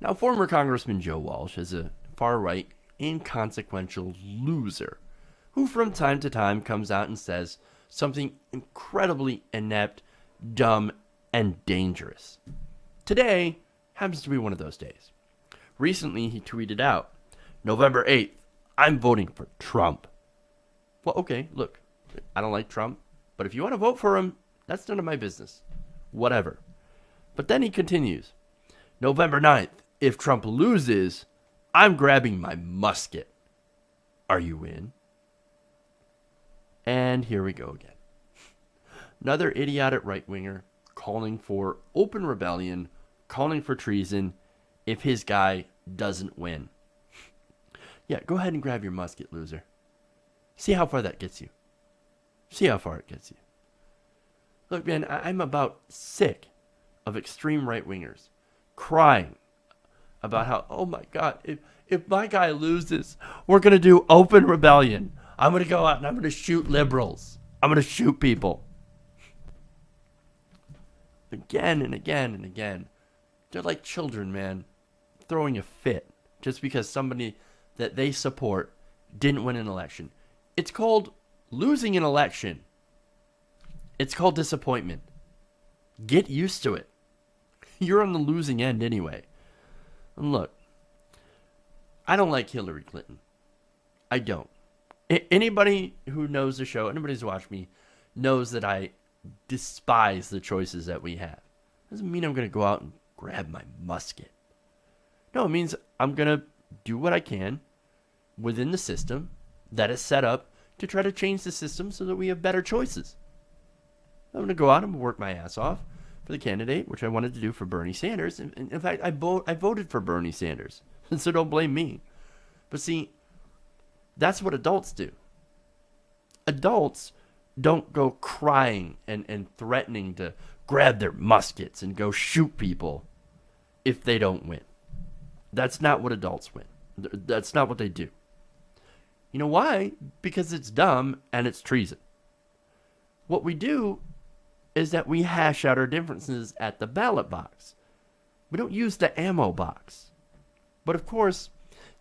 Now, former Congressman Joe Walsh is a far-right, inconsequential loser who from time to time comes out and says something incredibly inept, dumb, and dangerous. Today happens to be one of those days. Recently, he tweeted out, November 8th, I'm voting for Trump. Well, okay, look, I don't like Trump, but if you want to vote for him, that's none of my business. Whatever. But then he continues, November 9th, if Trump loses, I'm grabbing my musket. Are you in? And here we go again. Another idiotic right-winger calling for open rebellion, calling for treason if his guy doesn't win. Yeah, go ahead and grab your musket, loser. See how far that gets you. See how far it gets you. Look, man, I'm about sick of extreme right-wingers crying about how, oh my God, if my guy loses, we're going to do open rebellion. I'm going to go out and I'm going to shoot liberals. I'm going to shoot people. Again and again and again. They're like children, man, throwing a fit just because somebody that they support didn't win an election. It's called losing an election. It's called disappointment. Get used to it. You're on the losing end anyway. And look, I don't like Hillary Clinton. I don't. Anybody who knows the show, anybody who's watched me, knows that I despise the choices that we have. Doesn't mean I'm going to go out and grab my musket. No, it means I'm going to do what I can within the system that is set up to try to change the system so that we have better choices. I'm going to go out and work my ass off for the candidate, which I wanted to do for Bernie Sanders. In fact, I voted for Bernie Sanders, so don't blame me. But see, that's what adults do. Adults don't go crying and threatening to grab their muskets and go shoot people if they don't win. That's not what adults win. That's not what they do. You know why? Because it's dumb and it's treason. What we do is that we hash out our differences at the ballot box. We don't use the ammo box. But of course,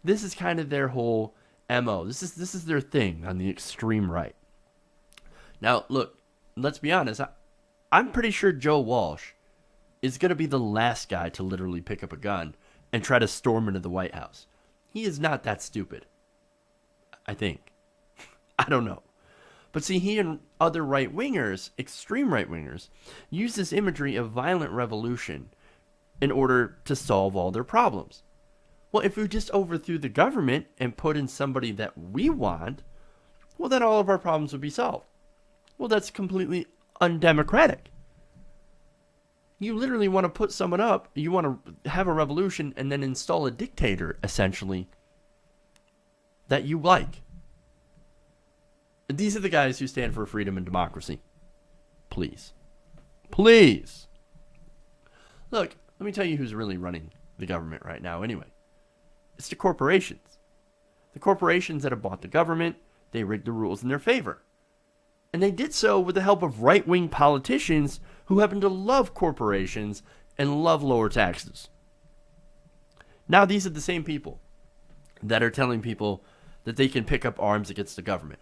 this is kind of their whole MO. This is their thing on the extreme right. Now, look, let's be honest. I'm pretty sure Joe Walsh is going to be the last guy to literally pick up a gun and try to storm into the White House. He is not that stupid. I think. I don't know. But see, he and other right-wingers, extreme right-wingers, use this imagery of violent revolution in order to solve all their problems. Well, if we just overthrew the government and put in somebody that we want, well, then all of our problems would be solved. Well, that's completely undemocratic. You literally want to put someone up, you want to have a revolution and then install a dictator, essentially, that you like. These are the guys who stand for freedom and democracy. Please. Please. Look, let me tell you who's really running the government right now anyway. It's the corporations. The corporations that have bought the government, they rigged the rules in their favor. And they did so with the help of right-wing politicians who happen to love corporations and love lower taxes. Now these are the same people that are telling people that they can pick up arms against the government.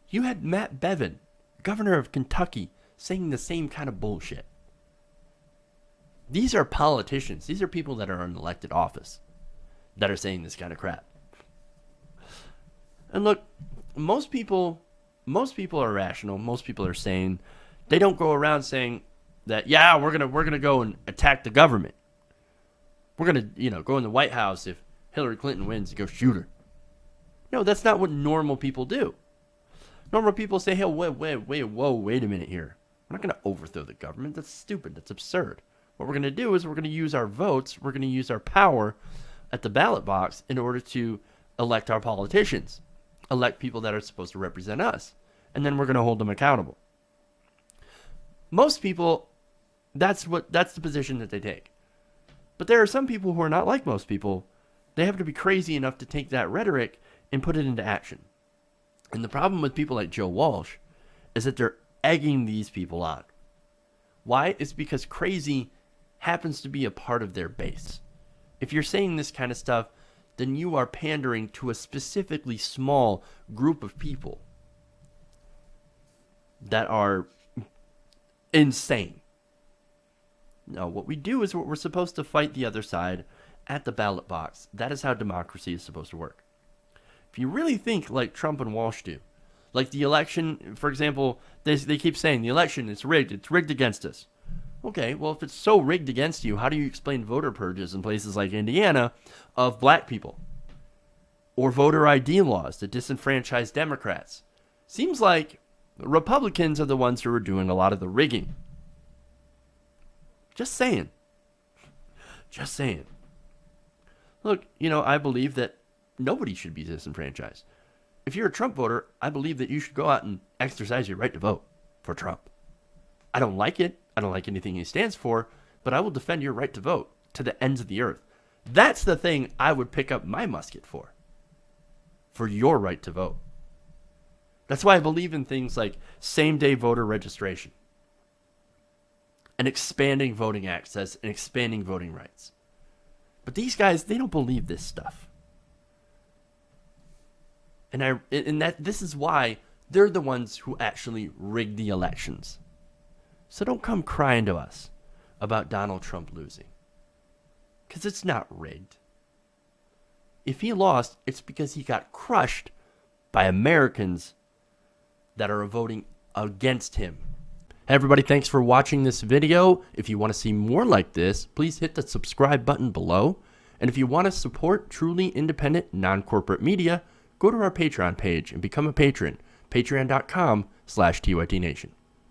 You had Matt Bevin, governor of Kentucky, saying the same kind of bullshit. These are politicians. These are people that are in elected office that are saying this kind of crap. And look, most people are rational. Most people are sane. They don't go around saying that, yeah, we're gonna go and attack the government. We're gonna, go in the White House if Hillary Clinton wins and go shoot her. No, that's not what normal people do. Normal people say, hey, wait a minute here. We're not going to overthrow the government. That's stupid. That's absurd. What we're going to do is we're going to use our votes. We're going to use our power at the ballot box in order to elect our politicians, elect people that are supposed to represent us, and then we're going to hold them accountable. Most people, that's the position that they take. But there are some people who are not like most people. They have to be crazy enough to take that rhetoric and put it into action. And the problem with people like Joe Walsh is that they're egging these people on. Why? It's because crazy happens to be a part of their base. If you're saying this kind of stuff, then you are pandering to a specifically small group of people that are insane. No, what we do is we're supposed to fight the other side at the ballot box. That is how democracy is supposed to work. If you really think like Trump and Walsh do, like the election, for example, they keep saying the election is rigged. It's rigged against us. Okay, well, if it's so rigged against you, how do you explain voter purges in places like Indiana of black people? Or voter ID laws that disenfranchise Democrats? Seems like Republicans are the ones who are doing a lot of the rigging. Just saying. Just saying. Look, I believe that nobody should be disenfranchised. If you're a Trump voter, I believe that you should go out and exercise your right to vote for Trump. I don't like it. I don't like anything he stands for, but I will defend your right to vote to the ends of the earth. That's the thing I would pick up my musket for your right to vote. That's why I believe in things like same-day voter registration and expanding voting access and expanding voting rights. But these guys, they don't believe this stuff. And this is why they're the ones who actually rigged the elections. So don't come crying to us about Donald Trump losing. Because it's not rigged. If he lost, it's because he got crushed by Americans that are voting against him. Hey everybody, thanks for watching this video. If you want to see more like this, please hit the subscribe button below. And if you want to support truly independent, non-corporate media, go to our Patreon page and become a patron. Patreon.com/TYTNation.